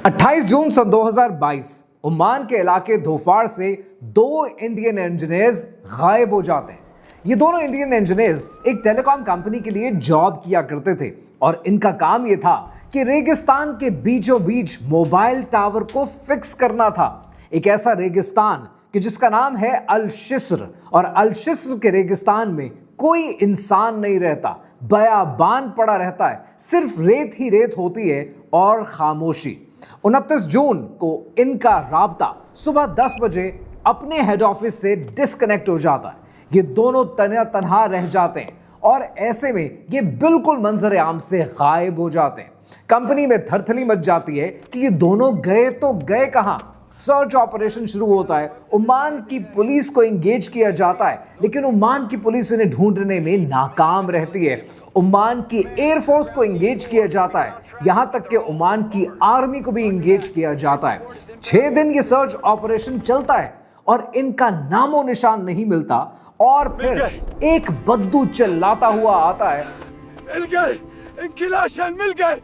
28 जून सन 2022 Oman के इलाके धोफार से दो इंडियन इंजीनियर्स गायब हो जाते हैं। ये दोनों इंडियन इंजीनियर्स एक टेलीकॉम कंपनी के लिए जॉब किया करते थे और इनका काम ये था कि रेगिस्तान के बीचों बीच मोबाइल टावर को फिक्स करना था। एक ऐसा रेगिस्तान कि जिसका नाम है अल शिस्र, और अल शिस्र के रेगिस्तान में कोई इंसान नहीं रहता, बयाबान पड़ा रहता है, सिर्फ रेत ही रेत होती है और खामोशी। 29 जून को इनका राब्ता सुबह 10 बजे अपने हेड ऑफिस से डिस्कनेक्ट हो जाता है। ये दोनों तन्हा रह जाते हैं और ऐसे में ये बिल्कुल मंजर आम से गायब हो जाते हैं। कंपनी में थरथली मच जाती है कि ये दोनों गए तो गए कहां। सर्च ऑपरेशन शुरू होता है, ओमान की पुलिस को एंगेज किया जाता है, लेकिन ओमान की पुलिस इन्हें ढूंढने में नाकाम रहती है। ओमान की एयरफोर्स को एंगेज किया जाता है, यहां तक कि ओमान की आर्मी को भी एंगेज किया जाता है। 6 दिन ये सर्च ऑपरेशन चलता है और इनका नामो निशान नहीं मिलता। और फिर एक बद्दू चिल्लाता हुआ आता है, मिल गए, इनकी लाशें मिल गए।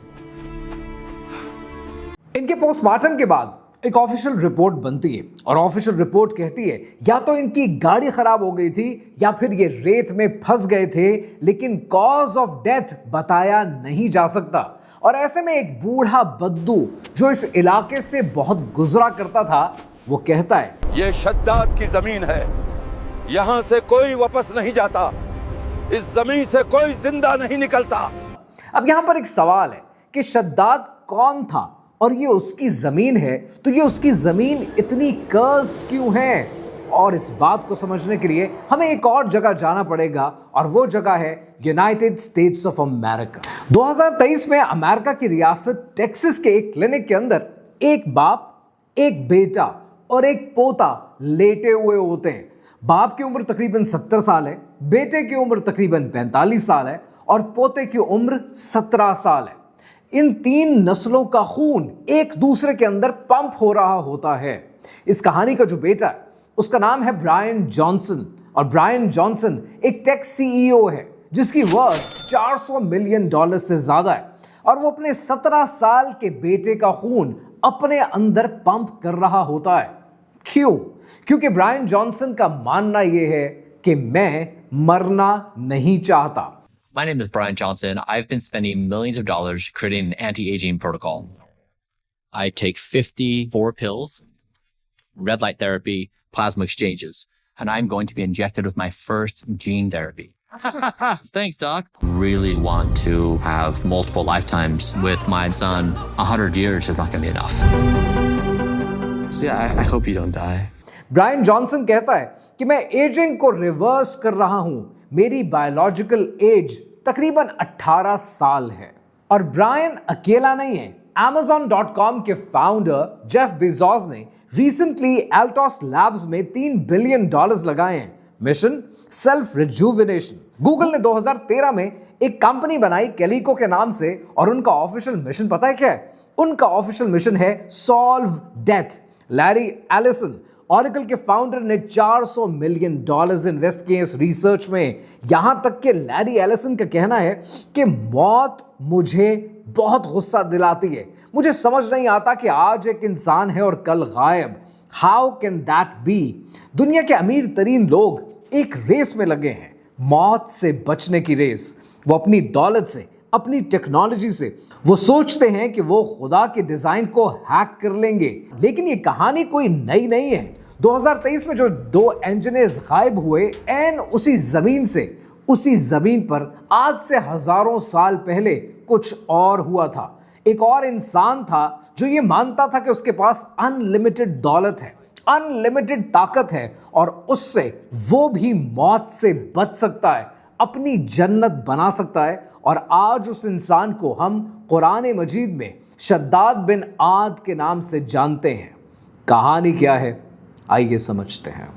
इनके पोस्टमार्टम के बाद एक ऑफिशियल रिपोर्ट बनती है और ऑफिशियल रिपोर्ट कहती है या तो इनकी गाड़ी खराब हो गई थी या फिर ये रेत में फंस गए थे, लेकिन कॉज ऑफ डेथ बताया नहीं जा सकता। और ऐसे में एक बूढ़ा बद्दू जो इस इलाके से बहुत गुजरा करता था, वो कहता है, ये शद्दाद की जमीन है, यहां से कोई वापस नहीं जाता, इस जमीन से कोई जिंदा नहीं निकलता। अब यहां पर एक सवाल है कि शद्दाद कौन था और ये उसकी जमीन है, तो ये उसकी जमीन इतनी कर्स्ड क्यों है? और इस बात को समझने के लिए हमें एक और जगह जाना पड़ेगा और वो जगह है यूनाइटेड स्टेट्स ऑफ अमेरिका। 2023 में अमेरिका की रियासत टेक्सास के एक क्लिनिक के अंदर एक बाप, एक बेटा और एक पोता लेटे हुए होते हैं। बाप की उम्र तकरीबन 70 साल है, बेटे की उम्र तकरीबन 45 साल है और पोते की उम्र 17 साल है। इन 3 नस्लों का खून एक दूसरे के अंदर पंप हो रहा होता है। इस कहानी का जो बेटा है उसका नाम है ब्रायन जॉनसन, और ब्रायन जॉनसन एक टेक सीईओ है जिसकी वर्थ $400 मिलियन से ज्यादा है, और वो अपने 17 साल के बेटे का खून अपने अंदर पंप कर रहा होता है। क्यों? क्योंकि ब्रायन जॉनसन का मानना यह है कि मैं मरना नहीं चाहता। My name is Brian Johnson. I've been spending millions of dollars creating an anti-aging protocol. I take 54 pills, red light therapy, plasma exchanges, and I'm going to be injected with my first gene therapy. Thanks, Doc. Really want to have multiple lifetimes with my son. 100 years is not going to be enough. So yeah, I hope you don't die. Brian Johnson कहता है कि मैं ageing को reverse कर रहा हूं। मेरी biological age तकरीबन 18 साल है। और ब्रायन अकेला नहीं है। Amazon.com के फाउंडर जेफ बेजोस ने रिसेंटली एल्टोस लैब्स में $3 बिलियन लगाए हैं। Mission self rejuvenation. गूगल ने 2013 में एक कंपनी बनाई कैलिको के नाम से, और उनका ऑफिशियल मिशन पता है क्या है? उनका ऑफिशियल मिशन है solve death. Larry Ellison, oracle के फाउंडर, ने $400 मिलियन इन्वेस्ट किए इस रिसर्च में। यहां तक कि लैरी एलिसन का कहना है कि मौत मुझे बहुत गुस्सा दिलाती है। मुझे समझ नहीं आता कि आज एक इंसान है और कल गायब। How can that be? दुनिया के अमीर तरीन लोग एक रेस में लगे हैं, मौत से बचने की रेस। वो अपनी दौलत से, अपनी टेक्नोलॉजी से वो सोचते हैं कि वो खुदा के डिजाइन को हैक कर लेंगे। लेकिन ये कहानी कोई नई नहीं है। 2023 में जो 2 इंजीनियर्स गायब हुए, एन उसी जमीन से, उसी जमीन पर आज से हजारों साल पहले कुछ और हुआ था। एक और इंसान था जो ये मानता था कि उसके पास अनलिमिटेड दौलत है, अनलिमिटेड ताकत है, और उससे वो भी मौत से बच सकता है, अपनी जन्नत बना सकता है। और आज उस इंसान को हम कुरान मजीद में शद्दाद बिन आद के नाम से जानते हैं। कहानी क्या है, आइए समझते हैं।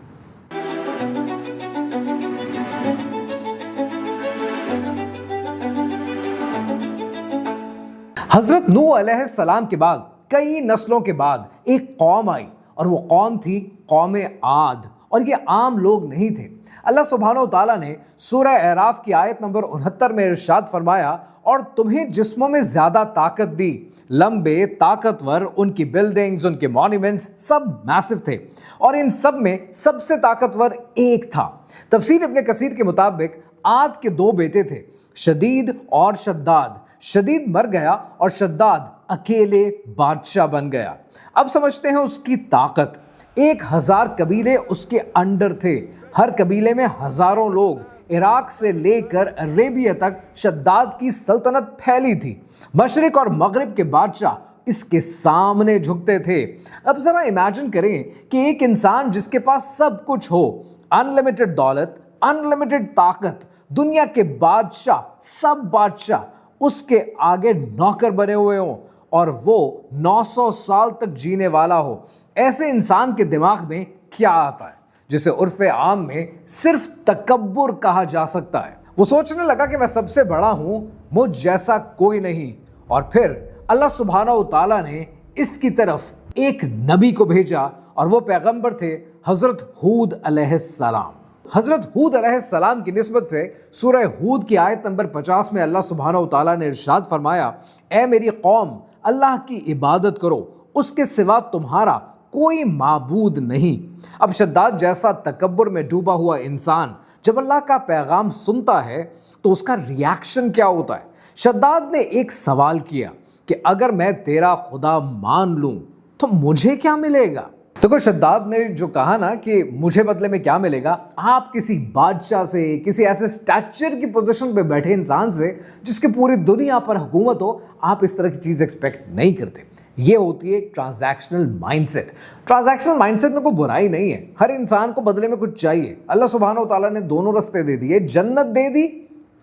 हजरत नूह अलैहिस्सलाम के बाद कई नस्लों के बाद एक कौम आई, और वो कौम थी कौम आद। और ये आम लोग नहीं थे। अल्लाह सुब्हानो ताला ने सूरह अराफ की आयत नंबर 69 में इरशाद फरमाया, और तुम्हें जिस्मों में ज्यादा ताकत दी, लंबे, ताकतवर, उनकी बिल्डिंग्स, उनके मॉन्यूमेंट्स सब मैसिव थे और इन सब में सबसे ताकतवर एक था। तफसीर इब्न कसीर के मुताबिक आद के 2 बेटे थे, शदीद और शद्दाद। शदीद मर गया और शद्दाद अकेले बादशाह बन गया। अब समझते हैं उसकी ताकत। 1000 कबीले उसके अंडर थे, हर कबीले में हजारों लोग। इराक से लेकर अरेबिया तक शद्दाद की सल्तनत फैली थी। मशरिक और मगरिब के बादशाह इसके सामने झुकते थे। अब जरा इमेजिन करें कि एक इंसान जिसके पास सब कुछ हो, अनलिमिटेड दौलत, अनलिमिटेड ताकत, दुनिया के बादशाह, सब बादशाह उसके आगे नौकर बने हुए हों और वो 900 साल तक जीने वाला हो। ऐसे इंसान के दिमाग में क्या आता है, जिसे उर्फ़े आम में सिर्फ तकब्बुर कहा जा सकता है। वो सोचने लगा कि मैं सबसे बड़ा हूं, मुझ जैसा कोई नहीं। और फिर अल्लाह सुब्हानहू तआला ने इसकी तरफ एक नबी को भेजा और वो पैगंबर थे हज़रत हूद अलैहिस्सलाम। हज़रत हूद अलैहिस्सलाम की निस्बत से सूरह हूद की आयत नंबर 50 में अल्लाह सुब्हानहू तआला ने इरशाद फरमाया, ए मेरी कौम, अल्लाह की इबादत करो, उसके सिवा तुम्हारा कोई माबूद नहीं। अब शद्दाद जैसा तकब्बुर में डूबा हुआ इंसान जब अल्लाह का पैगाम सुनता है तो उसका रिएक्शन क्या होता है? शद्दाद ने एक सवाल किया कि अगर मैं तेरा खुदा मान लूं तो मुझे क्या मिलेगा? तो शद्दाद ने जो कहा ना कि मुझे बदले में क्या मिलेगा, आप किसी बादशाह से, किसी ऐसे स्टैचर की पोजीशन पे बैठे इंसान से जिसकी पूरी दुनिया पर हुकूमत हो, आप इस तरह की चीज़ एक्सपेक्ट नहीं करते। ये होती है ट्रांजैक्शनल माइंडसेट। ट्रांजैक्शनल माइंडसेट में कोई बुराई नहीं है, हर इंसान को बदले में कुछ चाहिए। अल्लाह सुब्हानहू तआला ने दोनों रास्ते दे दिए, जन्नत दे दी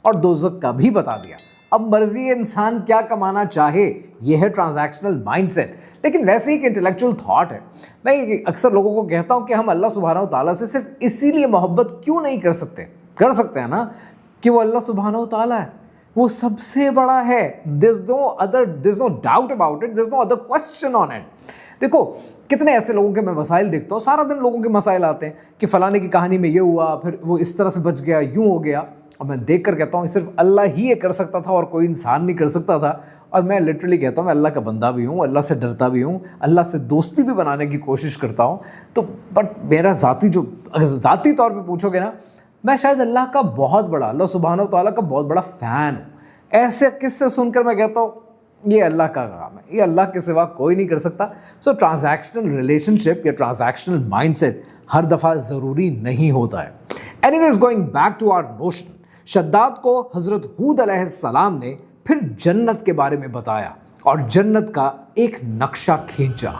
और दोज़ख का भी बता दिया। अब मर्जी इंसान क्या कमाना चाहे, यह है ट्रांजैक्शनल माइंडसेट। लेकिन वैसे ही एक इंटेलेक्चुअल थॉट है। मैं अक्सर लोगों को कहता हूं कि हम अल्लाह सुब्हानहू तआला से सिर्फ इसीलिए मोहब्बत क्यों नहीं कर सकते? कर सकते हैं ना, कि वो अल्लाह सुब्हानहू तआला है, वो सबसे बड़ा है। there's no doubt about it, there's no other question on it। देखो कितने ऐसे लोगों के मैं मसाइल देखता हूँ, सारा दिन लोगों के मसाइल आते हैं कि फलाने की कहानी में ये हुआ, फिर वो इस तरह से बच गया, यूं हो गया। और मैं देख कर कहता हूँ सिर्फ अल्लाह ही ये कर सकता था और कोई इंसान नहीं कर सकता था। और मैं लिटरली कहता हूँ मैं अल्लाह का बंदा भी हूँ, अल्लाह से डरता भी हूँ, अल्लाह से दोस्ती भी बनाने की कोशिश करता हूँ। तो बट मेरा अगर ज़ाती तौर पर पूछोगे ना, मैं शायद अल्लाह का बहुत बड़ा, अल्लाह सुब्हानहू तआला का बहुत बड़ा फ़ैन हूँ। ऐसे किस्से सुनकर मैं कहता हूँ ये अल्लाह का काम है, ये अल्लाह के सिवा कोई नहीं कर सकता। सो ट्रांजैक्शनल रिलेशनशिप या ट्रांजैक्शनल माइंडसेट हर दफ़ा ज़रूरी नहीं होता है। Anyways, going back to our notion, Shaddad को हज़रत हूद अलैहिस्सलाम ने फिर जन्नत के बारे में बताया और जन्नत का एक नक्शा खींचा।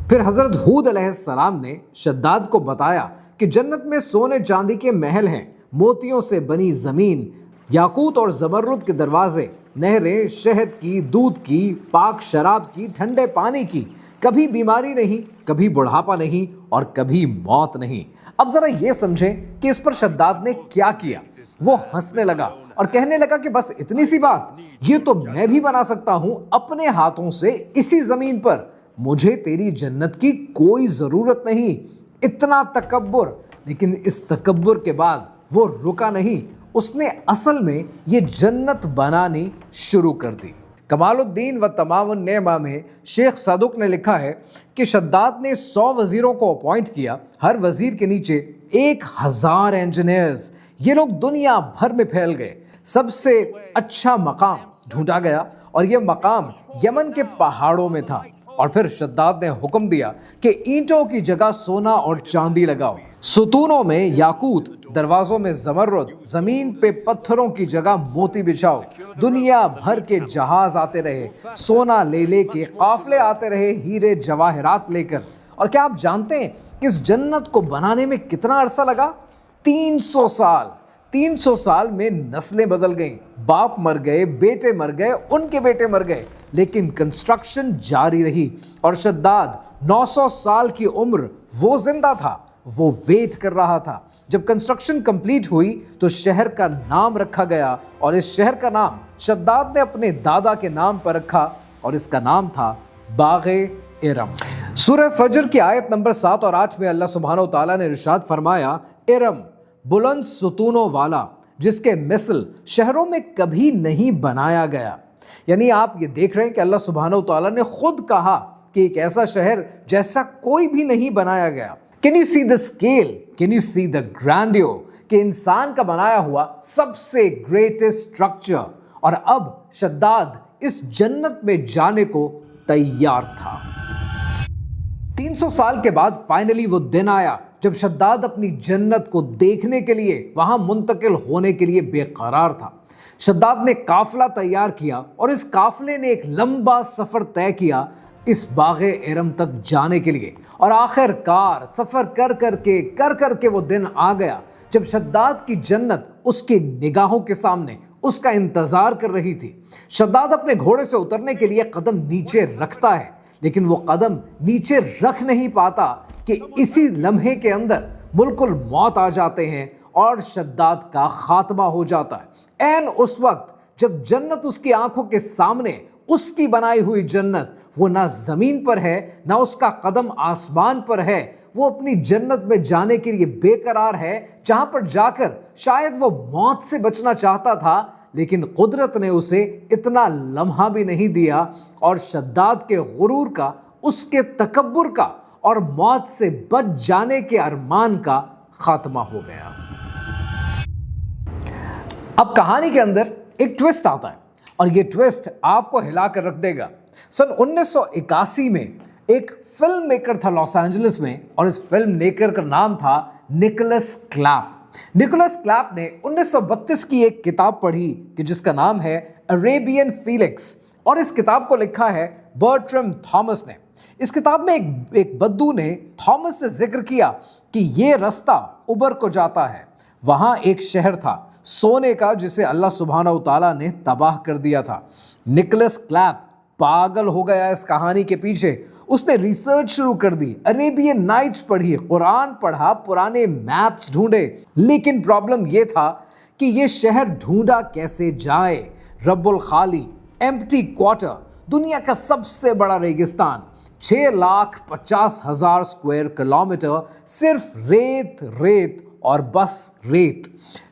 फिर हज़रत हूद अलैहिस्सलाम ने शद्दाद को बताया कि जन्नत में सोने चांदी के महल हैं, मोतियों से बनी ज़मीन, याकूत और ज़मरुद के दरवाजे, नहरें शहद की, दूध की, पाक शराब की, ठंडे पानी की, कभी बीमारी नहीं, कभी बुढ़ापा नहीं और कभी मौत नहीं। अब ज़रा ये समझें कि इस पर शद्दाद ने क्या किया। वो हंसने लगा और कहने लगा कि बस इतनी सी बात, ये तो मैं भी बना सकता हूँ अपने हाथों से इसी ज़मीन पर, मुझे तेरी जन्नत की कोई ज़रूरत नहीं। इतना तकब्बुर। लेकिन इस तकब्बुर के बाद वो रुका नहीं, उसने असल में ये जन्नत बनानी शुरू कर दी। कमालुद्दीन व तमामुन नेमा में शेख सदुक ने लिखा है कि शद्दाद ने 100 वजीरों को अपॉइंट किया, हर वजीर के नीचे 1000 इंजीनियर्स। ये लोग दुनिया भर में फैल गए। सबसे अच्छा मकाम ढूंढा गया और ये मकाम यमन के पहाड़ों में था। और फिर शद्दाद ने हुक्म दिया कि ईंटों की जगह सोना और चांदी लगाओ, सुतूनों में याकूत, दरवाजों में ज़मरुद, ज़मीन पे पत्थरों की जगह मोती बिछाओ। दुनिया भर के जहाज आते रहे, सोना ले के काफले आते रहे, हीरे जवाहरात लेकर। और क्या आप जानते हैं कि इस जन्नत को बनाने में कितना अरसा लगा? 300 साल। 300 साल में नस्लें बदल गईं, बाप मर गए, बेटे मर गए, उनके बेटे मर गए, लेकिन कंस्ट्रक्शन जारी रही। और शद्दाद 900 साल की उम्र वो जिंदा था, वो वेट कर रहा था। जब कंस्ट्रक्शन कंप्लीट हुई तो शहर का नाम रखा गया और इस शहर का नाम शद्दाद ने अपने दादा के नाम पर रखा और इसका नाम था बाग़े इरम। सूरह फजर की आयत नंबर 7 और 8 में अल्लाह सुब्हानहू तआला ने इरशाद फरमाया, इरम बुलंद सुतूनों वाला, जिसके मिसल शहरों में कभी नहीं बनाया गया। یعنی آپ یہ دیکھ رہے ہیں کہ اللہ سبحانہ و تعالیٰ نے خود کہا کہ ایک ایسا شہر جیسا کوئی بھی نہیں بنایا گیا. Can you see the scale? Can you see the grandeur? کہ انسان کا بنایا ہوا سب سے گریٹسٹ اسٹرکچر. اور اب شداد اس جنت میں جانے کو تیار تھا. 300 سال کے بعد فائنلی وہ دن آیا جب شداد اپنی جنت کو دیکھنے کے لیے وہاں منتقل ہونے کے لیے بے قرار تھا. شداد نے قافلہ تیار کیا اور اس قافلے نے ایک لمبا سفر طے کیا اس باغ ارم تک جانے کے لیے. اور آخر کار سفر کر کے وہ دن آ گیا جب شداد کی جنت اس کی نگاہوں کے سامنے اس کا انتظار کر رہی تھی. شداد اپنے گھوڑے سے اترنے کے لیے قدم نیچے رکھتا ہے لیکن وہ قدم نیچے رکھ نہیں پاتا کہ اسی لمحے کے اندر ملک الموت آ جاتے ہیں اور شداد کا خاتمہ ہو جاتا ہے. عین اس وقت جب جنت اس کی آنکھوں کے سامنے اس کی بنائی ہوئی جنت وہ نہ زمین پر ہے نہ اس کا قدم آسمان پر ہے. وہ اپنی جنت میں جانے کے لیے بے قرار ہے جہاں پر جا کر شاید وہ موت سے بچنا چاہتا تھا لیکن قدرت نے اسے اتنا لمحہ بھی نہیں دیا اور شداد کے غرور کا، اس کے تکبر کا اور موت سے بچ جانے کے ارمان کا خاتمہ ہو گیا. اب کہانی کے اندر ایک ٹویسٹ آتا ہے اور یہ ٹویسٹ آپ کو ہلا کر رکھ دے گا. سن 1981 میں ایک فلم میکر تھا لاس اینجلس میں اور اس فلم میکر کا نام تھا نکولس کلیپ. نکولس کلیپ نے 1932 کی ایک کتاب پڑھی کہ جس کا نام ہے عربین فیلکس اور اس کتاب کو لکھا ہے برٹرم تھامس نے. اس کتاب میں ایک بدو نے تھامس سے ذکر کیا کہ یہ رستہ اوبر کو جاتا ہے. وہاں ایک شہر تھا سونے کا جسے اللہ سبحانہ و تعالیٰ نے تباہ کر دیا تھا. نکولس کلیپ پاگل ہو گیا اس کہانی کے پیچھے. اس نے ریسرچ شروع کر دی، عربین نائٹس پڑھی، قرآن پڑھا، پرانے میپس ڈھونڈے، لیکن پرابلم یہ تھا کہ یہ شہر ڈھونڈا کیسے جائے. رب الخالی، ایمپٹی کوارٹر، دنیا کا سب سے بڑا ریگستان، 6,50,000 اسکوائر کلومیٹر، صرف ریت ریت اور بس ریت.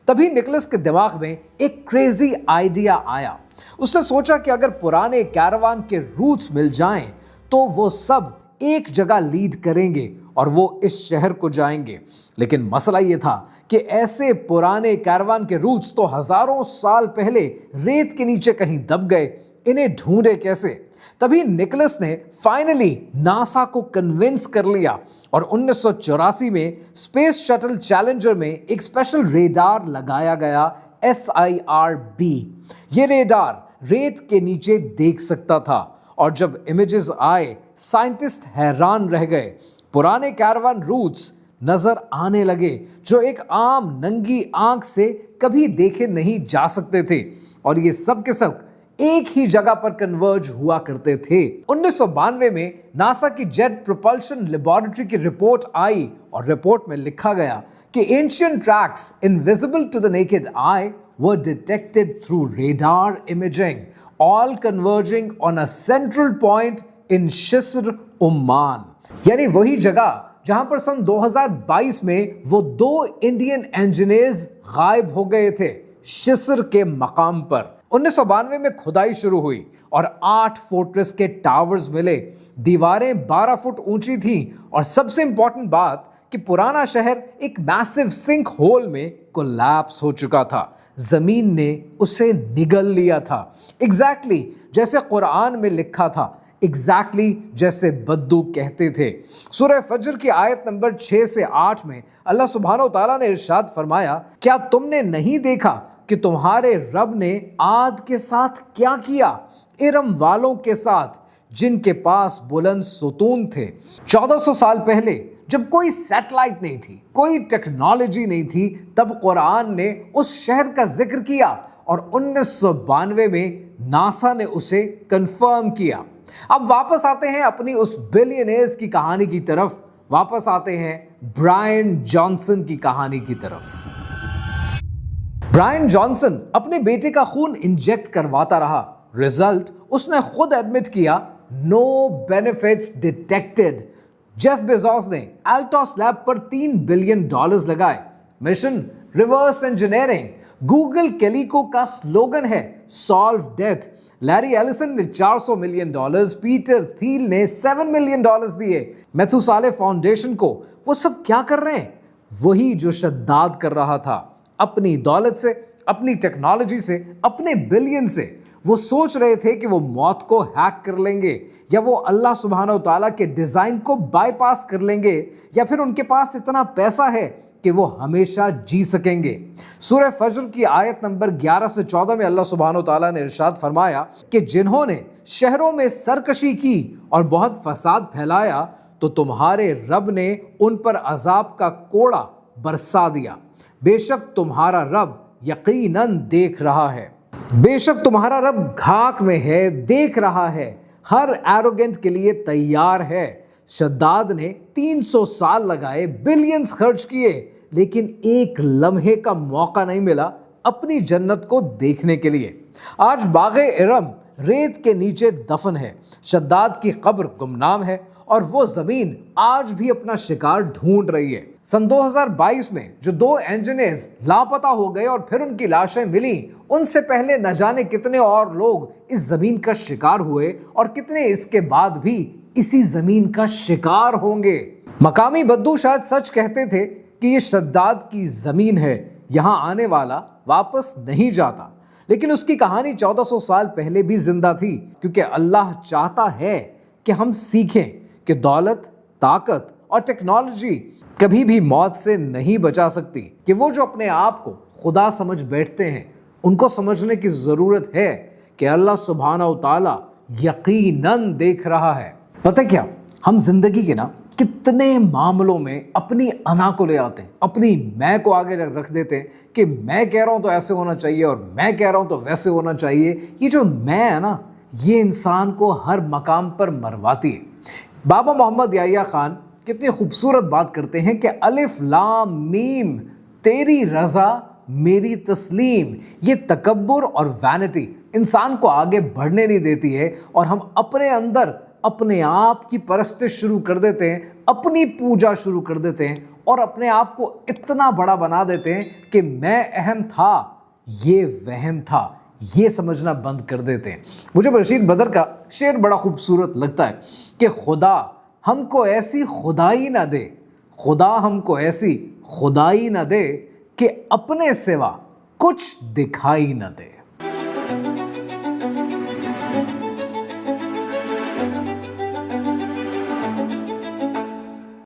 تبھی نکولس کے دماغ میں ایک کریزی آئیڈیا آیا. اس نے سوچا کہ اگر پرانے کیروان کے روٹس مل جائیں تو وہ سب ایک جگہ لیڈ کریں گے اور وہ اس شہر کو جائیں گے. لیکن مسئلہ یہ تھا کہ ایسے پرانے کیروان کے روٹس تو ہزاروں سال پہلے ریت کے نیچے کہیں دب گئے، انہیں ڈھونڈے کیسے؟ تبھی نکولس نے فائنلی ناسا کو کنونس کر لیا اور 1984 میں اسپیس شٹل چیلنجر میں ایک اسپیشل ریڈار لگایا گیا، SIRB. یہ ریڈار ریت کے نیچے دیکھ سکتا تھا اور جب امیجز آئے سائنٹسٹ حیران رہ گئے. پرانے کیروان روٹس نظر آنے لگے جو ایک عام ننگی آنکھ سے کبھی دیکھے نہیں جا سکتے تھے اور یہ سب کے سب ایک ہی جگہ پر کنورج ہوا کرتے تھے. 1992 میں ناسا کی جیٹ پروپلشن لیبارٹری کی رپورٹ آئی اور رپورٹ میں لکھا گیا کہ ancient tracks invisible to the naked eye were detected through radar imaging, all converging on a central point in Shisr, Oman. یعنی وہی جگہ جہاں پر سن 2022 میں وہ 2 انڈین انجینئرز غائب ہو گئے تھے، شسر کے مقام پر. 1992 میں کھدائی شروع ہوئی اور 8 فورٹریس کے ٹاورز ملے. دیواریں 12 فٹ اونچی تھیں اور سب سے امپورٹنٹ بات کہ پرانا شہر ایک میسو سنک ہول میں کولیپس ہو چکا تھا. زمین نے اسے نگل لیا تھا، ایگزیکٹلی جیسے قرآن میں لکھا تھا، ایگزیکٹلی جیسے بدو کہتے تھے. سورہ فجر کی آیت نمبر 6 سے 8 میں اللہ سبحانہ و تعالیٰ نے ارشاد فرمایا، کیا تم نے نہیں دیکھا کہ تمہارے رب نے عاد کے ساتھ کیا کیا، ارم والوں کے ساتھ جن کے پاس بلند ستون تھے. 1400 سال پہلے جب کوئی سیٹلائٹ نہیں تھی، کوئی ٹیکنالوجی نہیں تھی، تب قرآن نے اس شہر کا ذکر کیا اور 1992 میں ناسا نے اسے کنفرم کیا. اب واپس آتے ہیں اپنی اس بلینئرز کی کہانی کی طرف، واپس آتے ہیں برائن جانسن کی کہانی کی طرف. برائن جانسن اپنے بیٹے کا خون انجیکٹ کرواتا رہا. رزلٹ اس نے خود ایڈمٹ کیا، نو بینیفٹس ڈیٹیکٹڈ. جیف بیزوس نے الٹاس لیب پر $3 بلین لگائے. Mission reverse engineering. گوگل کیلیکو کا سلوگن ہے سالو ڈیتھ. لैरी एलिसन ने $400 मिलियन, पीटर थील ने $7 मिलियन दिए मेथुसाले फाउंडेशन को। वो सब क्या कर रहे हैं? वही जो शद्दाद कर रहा था, अपनी दौलत से, अपनी टेक्नोलॉजी से, अपने बिलियन से। वो सोच रहे थे कि वो मौत को हैक कर लेंगे, या वो अल्लाह सुब्हानहू तआला के डिजाइन को बाईपास कर लेंगे, या फिर उनके पास इतना पैसा है कि वो हमेशा जी सकेंगे। सूरह फज्र की आयत नंबर 11 से 14 में अल्लाह सुब्हानहू तआला ने इरशाद फरमाया कि जिन्होंने शहरों में सरकशी की और बहुत फसाद फैलाया तो तुम्हारे रब ने उन पर अजाब का कोड़ा बरसा दिया। बेशक तुम्हारा रब यकीनन देख रहा है। बेशक तुम्हारा रब घाक में है, देख रहा है, हर एरोगेंट के लिए तैयार है। शद्दाद ने 300 साल लगाए, बिलियंस खर्च किए, लेकिन एक लम्हे का मौका नहीं मिला अपनी जन्नत को देखने के लिए। आज बाग़े इरम रेत के नीचे दफन है, शद्दाद की कब्र गुमनाम है और वो जमीन आज भी अपना शिकार ढूंढ रही है। सन 2022 में जो 2 इंजीनियर्स लापता हो गए और फिर उनकी लाशें मिली, उनसे पहले न जाने कितने और लोग इस जमीन का शिकार हुए और कितने इसके बाद भी इसी जमीन का शिकार होंगे। मकामी बद्दू शायद सच कहते थे कि ये शद्दाद की जमीन है, यहाँ आने वाला वापस नहीं जाता, लेकिन उसकी कहानी 1400 साल पहले भी जिंदा थी, क्योंकि अल्लाह चाहता है कि हम सीखें कि दौलत, ताकत और टेक्नोलॉजी कभी भी मौत से नहीं बचा सकती, कि वो जो अपने आप को खुदा समझ बैठते हैं उनको समझने की ज़रूरत है कि अल्लाह सुब्हानहू तआला यकीनन देख रहा है। पता क्या, हम जिंदगी के ना कितने मामलों में अपनी अना को ले आते हैं, अपनी मैं को आगे रख देते हैं कि मैं कह रहा हूँ तो ऐसे होना चाहिए और मैं कह रहा हूँ तो वैसे होना चाहिए। ये जो मैं है ना, ये इंसान को हर मकाम पर मरवाती है। बाबा मोहम्मद याह्या खान कितनी खूबसूरत बात करते हैं कि अलिफ लाम मीम तेरी रज़ा मेरी तस्लीम। ये तकब्बुर और वैनिटी इंसान को आगे बढ़ने नहीं देती है और हम अपने अंदर अपने आप की परस्तिश शुरू कर देते हैं, अपनी पूजा शुरू कर देते हैं और अपने आप को इतना बड़ा बना देते हैं कि मैं अहम था, ये वहम था, ये समझना बंद कर देते हैं। मुझे रशीद बदर का शेर बड़ा खूबसूरत लगता है कि खुदा हमको ऐसी खुदाई ना दे, खुदा हमको ऐसी खुदाई ना दे कि अपने सिवा कुछ दिखाई ना दे।